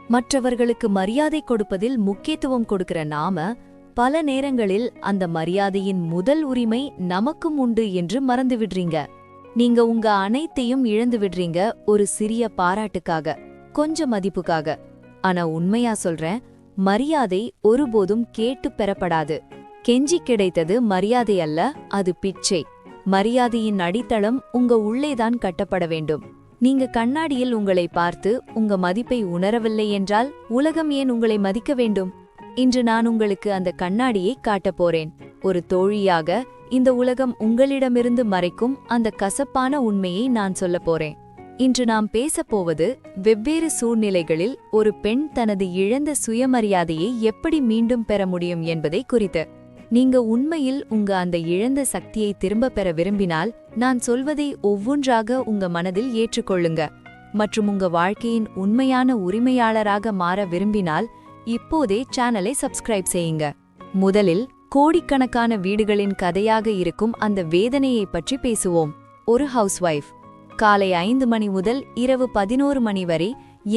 மற்றவர்களுக்கு மரியாதை கொடுப்பதில் முக்கியத்துவம் கொடுக்கிற நாம பல நேரங்களில் அந்த மரியாதையின் முதல் உரிமை நமக்கும் உண்டு என்று மறந்து விடுறீங்க. நீங்க உங்க அனைத்தையும் இழந்து விடுறீங்க ஒரு சிறிய பாராட்டுக்காக, கொஞ்சம் மதிப்புக்காக. ஆனா உண்மையா சொல்றேன், மரியாதை ஒருபோதும் கேட்டு பெறப்படாது. கெஞ்சி கிடைத்தது மரியாதை அல்ல, அது பிச்சை. மரியாதையின் அடித்தளம் உங்க உள்ளேதான் கட்டப்பட வேண்டும். நீங்க கண்ணாடியில் உங்களை பார்த்து உங்க மதிப்பை உணரவில்லை என்றால் உலகம் ஏன் உங்களை மதிக்க வேண்டும்? இன்று நான் உங்களுக்கு அந்த கண்ணாடியை காட்டப் போறேன். ஒரு தோழியாக இந்த உலகம் உங்களிடமிருந்து மறைக்கும் அந்த கசப்பான உண்மையை நான் சொல்லப் போறேன். இன்று நாம் பேசப்போவது வெவ்வேறு சூழ்நிலைகளில் ஒரு பெண் தனது இழந்த சுயமரியாதையை எப்படி மீண்டும் பெற முடியும் என்பதை குறித்து. நீங்க உண்மையில் உங்க அந்த இழந்த சக்தியை திரும்ப பெற விரும்பினால் நான் சொல்வதை ஒவ்வொன்றாக உங்க மனதில் ஏற்றுக்கொள்ளுங்க. மற்றும் உங்க வாழ்க்கையின் உண்மையான உரிமையாளராக மாற விரும்பினால் இப்போதே சேனலை சப்ஸ்கிரைப் செய்யுங்க. முதலில் கோடிக்கணக்கான வீடுகளின் கதையாக இருக்கும் அந்த வேதனையை பற்றி பேசுவோம். ஒரு ஹவுஸ்வைஃப் காலை 5 மணி முதல் இரவு 11 மணி வரை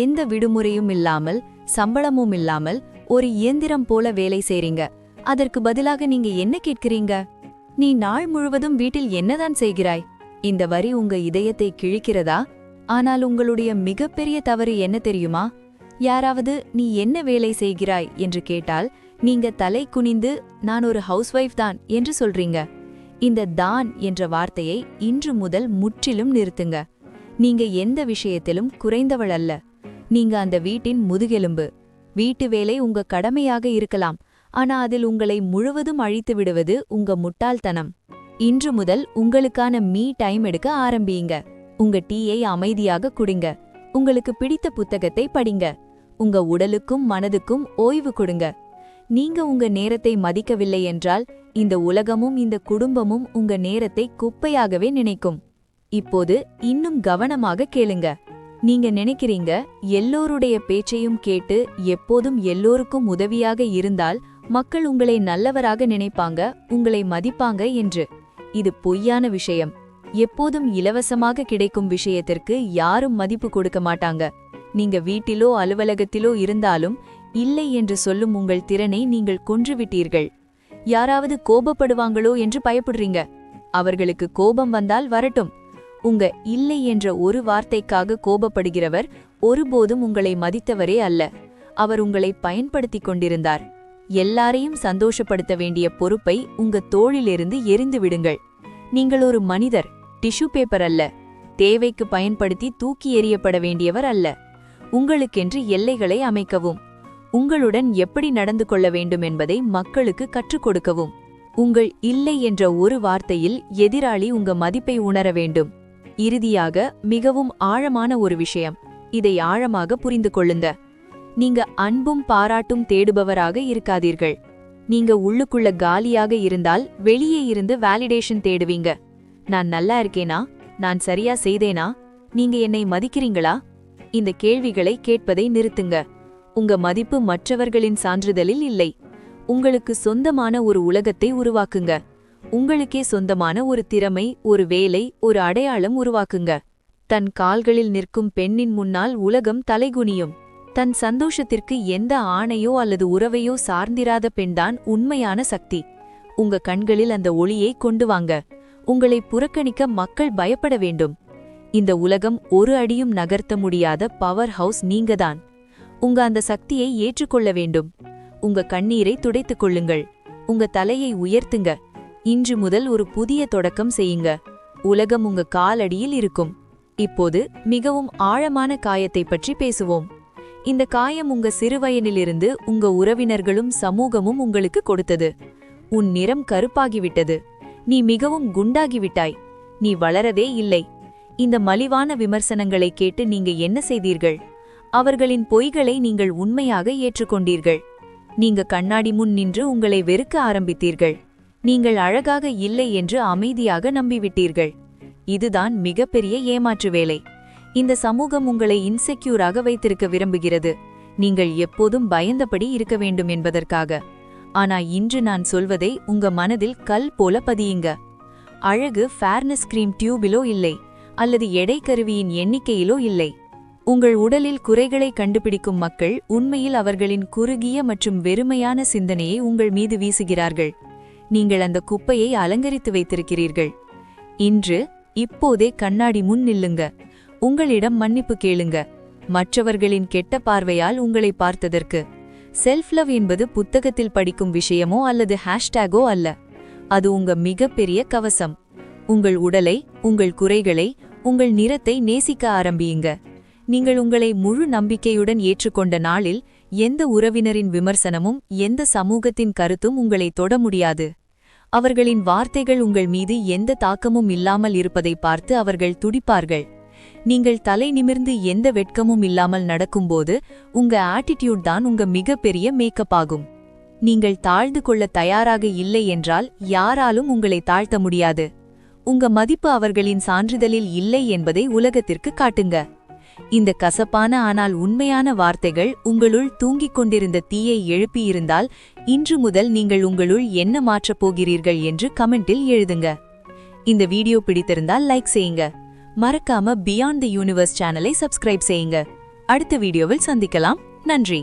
எந்த விடுமுறையும் இல்லாமல், சம்பளமும் இல்லாமல் ஒரு இயந்திரம் போல வேலை செய்றீங்க. அதற்கு பதிலாக நீங்க என்ன கேட்கிறீங்க? நீ நாள் முழுவதும் வீட்டில் என்னதான் செய்கிறாய்? இந்த வரி உங்க இதயத்தை கிழிக்கிறதா? ஆனால் உங்களுடைய மிகப்பெரிய தவறு என்ன தெரியுமா? யாராவது நீ என்ன வேலை செய்கிறாய் என்று கேட்டால் நீங்க தலை குனிந்து நான் ஒரு ஹவுஸ்வைஃப் தான் என்று சொல்றீங்க. இந்த தான் என்ற வார்த்தையை இன்று முதல் முற்றிலும் நிறுத்துங்க. நீங்க எந்த விஷயத்திலும் குறைந்தவள் அல்ல. நீங்க அந்த வீட்டின் முதுகெலும்பு. வீட்டு வேலை உங்க கடமையாக இருக்கலாம், ஆனா அதில் உங்களை முழுவதும் அழித்து விடுவது உங்க முட்டாள்தனம். இன்று முதல் உங்களுக்கான மீ டைம் எடுக்க ஆரம்பியுங்க. உங்க டீயை அமைதியாக குடிங்க. உங்களுக்கு பிடித்த புத்தகத்தை படிங்க. உங்க உடலுக்கும் மனதுக்கும் ஓய்வு கொடுங்க. நீங்க உங்க நேரத்தை மதிக்கவில்லை என்றால் இந்த உலகமும் இந்த குடும்பமும் உங்க நேரத்தை குப்பையாகவே நினைக்கும். இப்போது இன்னும் கவனமாக கேளுங்க. நீங்க நினைக்கிறீங்க எல்லோருடைய பேச்சையும் கேட்டு எப்போதும் எல்லோருக்கும் உதவியாக இருந்தால் மக்கள் உங்களை நல்லவராக நினைப்பாங்க, உங்களை மதிப்பாங்க என்று. இது பொய்யான விஷயம். எப்போதும் இலவசமாக கிடைக்கும் விஷயத்திற்கு யாரும் மதிப்பு கொடுக்க மாட்டாங்க. நீங்க வீட்டிலோ அலுவலகத்திலோ இருந்தாலும் இல்லை என்று சொல்லும் உங்கள் திறனை நீங்கள் கொன்றுவிட்டீர்கள். யாராவது கோபப்படுவாங்களோ என்று பயப்படுறீங்க. அவர்களுக்கு கோபம் வந்தால் வரட்டும். உங்க இல்லை என்ற ஒரு வார்த்தைக்காக கோபப்படுகிறவர் ஒருபோதும் உங்களை மதித்தவரே அல்ல. அவர் உங்களை பயன்படுத்திக் கொண்டிருந்தார். எல்லாரையும் சந்தோஷப்படுத்த வேண்டிய பொறுப்பை உங்க தோளிலிருந்து எரிந்து விடுங்கள். நீங்கள் ஒரு மனிதர், டிஷ்யூ பேப்பர் அல்ல. தேவைக்கு பயன்படுத்தி தூக்கி எறியப்பட வேண்டியவர் அல்ல. உங்களுக்கென்று எல்லைகளை அமைக்கவும், உங்களுடன் எப்படி நடந்து கொள்ள வேண்டும் என்பதை மக்களுக்கு கற்றுக் கொடுக்கவும். உங்கள் இல்லை என்ற ஒரு வார்த்தையில் எதிராளி உங்க மதிப்பை உணர வேண்டும். இறுதியாக மிகவும் ஆழமான ஒரு விஷயம், இதை ஆழமாக புரிந்து கொள்ளுங்க. நீங்க அன்பும் பாராட்டும் தேடுபவராக இருக்காதீர்கள். நீங்க உள்ளுக்குள்ள காலியாக இருந்தால் வெளியே இருந்து வேலிடேஷன் தேடுவீங்க. நான் நல்லா இருக்கேனா? நான் சரியா செய்தேனா? நீங்க என்னை மதிக்கிறீங்களா? இந்த கேள்விகளை கேட்பதை நிறுத்துங்க. உங்க மதிப்பு மற்றவர்களின் சான்றிதழில் இல்லை. உங்களுக்கு சொந்தமான ஒரு உலகத்தை உருவாக்குங்க. உங்களுக்கே சொந்தமான ஒரு திறமை, ஒரு வேலை, ஒரு அடையாளம் உருவாக்குங்க. தன் கால்களில் நிற்கும் பெண்ணின் முன்னால் உலகம் தலைகுனியும். தன் சந்தோஷத்திற்கு எந்த ஆணையோ அல்லது உறவையோ சார்ந்திராத பெண்தான் உண்மையான சக்தி. உங்க கண்களில் அந்த ஒளியை கொண்டு வாங்க. உங்களை புறக்கணிக்க மக்கள் பயப்பட வேண்டும். இந்த உலகம் ஒரு அடியும் நகர்த்த முடியாத பவர் ஹவுஸ் நீங்கதான். உங்க அந்த சக்தியை ஏற்றுக்கொள்ள வேண்டும். உங்க கண்ணீரை துடைத்துக் கொள்ளுங்கள். உங்க தலையை உயர்த்துங்க. இன்று முதல் ஒரு புதிய தொடக்கம் செய்யுங்க. உலகம் உங்க காலடியில் இருக்கும். இப்போது மிகவும் ஆழமான காயத்தை பற்றி பேசுவோம். இந்த காயம் உங்க சிறுவயனிலிருந்து உங்க உறவினர்களும் சமூகமும் உங்களுக்கு கொடுத்தது. உன் நிறம் கருப்பாகிவிட்டது. நீ மிகவும் குண்டாகிவிட்டாய். நீ வளரவே இல்லை. இந்த மலிவான விமர்சனங்களை கேட்டு நீங்க என்ன செய்தீர்கள்? அவர்களின் பொய்களை நீங்கள் உண்மையாக ஏற்றுக்கொண்டீர்கள். நீங்க கண்ணாடி முன் நின்று உங்களை வெறுக்க ஆரம்பித்தீர்கள். நீங்கள் அழகாக இல்லை என்று அமைதியாக நம்பிவிட்டீர்கள். இதுதான் மிகப்பெரிய ஏமாற்று வேலை. இந்த சமூகம் உங்களை இன்செக்யூராக வைத்திருக்க விரும்புகிறது. நீங்கள் எப்போதும் பயந்தபடி இருக்க வேண்டும் என்பதற்காக. ஆனா இன்று நான் சொல்வதை உங்க மனதில் கல் போல பதியுங்க. அழகு ஃபேர்னஸ் கிரீம் டியூபிலோ இல்லை, அல்லது எடை கருவியின் எண்ணிக்கையிலோ இல்லை. உங்கள் உடலில் குறைகளை கண்டுபிடிக்கும் மக்கள் உண்மையில் அவர்களின் குறுகிய மற்றும் வெறுமையான சிந்தனையை உங்கள் மீது வீசுகிறார்கள். நீங்கள் அந்த குப்பையை அலங்கரித்து வைத்திருக்கிறீர்கள். இன்று இப்போதே கண்ணாடி முன் நில்லுங்க. உங்களிடம் மன்னிப்பு கேளுங்க, மற்றவர்களின் கெட்ட பார்வையால் உங்களை பார்த்ததற்கு. செல்ஃப் லவ் என்பது புத்தகத்தில் படிக்கும் விஷயமோ அல்லது ஹேஷ்டேகோ அல்ல. அது உங்க மிகப்பெரிய கவசம். உங்கள் உடலை, உங்கள் குறைகளை, உங்கள் நிறத்தை நேசிக்க ஆரம்பியுங்க. நீங்கள் உங்களை முழு நம்பிக்கையுடன் ஏற்றுக்கொண்ட நாளில் எந்த உறவினரின் விமர்சனமும் எந்த சமூகத்தின் கருத்தும் உங்களை தொட முடியாது. அவர்களின் வார்த்தைகள் உங்கள் மீது எந்த தாக்கமும் இல்லாமல் இருப்பதை பார்த்து அவர்கள் துடிப்பார்கள். நீங்கள் தலை நிமிர்ந்து எந்த வெட்கமும் இல்லாமல் நடக்கும்போது உங்க ஆட்டிடியூட் தான் உங்க மிகப்பெரிய மேக்கப் ஆகும். நீங்கள் தாழ்ந்து கொள்ள தயாராக இல்லை என்றால் யாராலும் உங்களை தாழ்த்த முடியாது. உங்க மதிப்பு அவர்களின் சான்றிதழில் இல்லை என்பதை உலகத்திற்கு காட்டுங்க. இந்த கசப்பான ஆனால் உண்மையான வார்த்தைகள் உங்களுள் தூங்கிக் கொண்டிருந்த தீயை எழுப்பியிருந்தால் இன்று முதல் நீங்கள் உங்களுள் என்ன மாற்றப் போகிறீர்கள் என்று கமெண்டில் எழுதுங்க. இந்த வீடியோ பிடித்திருந்தால் லைக் செய்யுங்க. மறக்காம பியாண்ட் தி யூனிவர்ஸ் சேனலை சப்ஸ்கிரைப் செய்யுங்க. அடுத்த வீடியோவில் சந்திக்கலாம். நன்றி.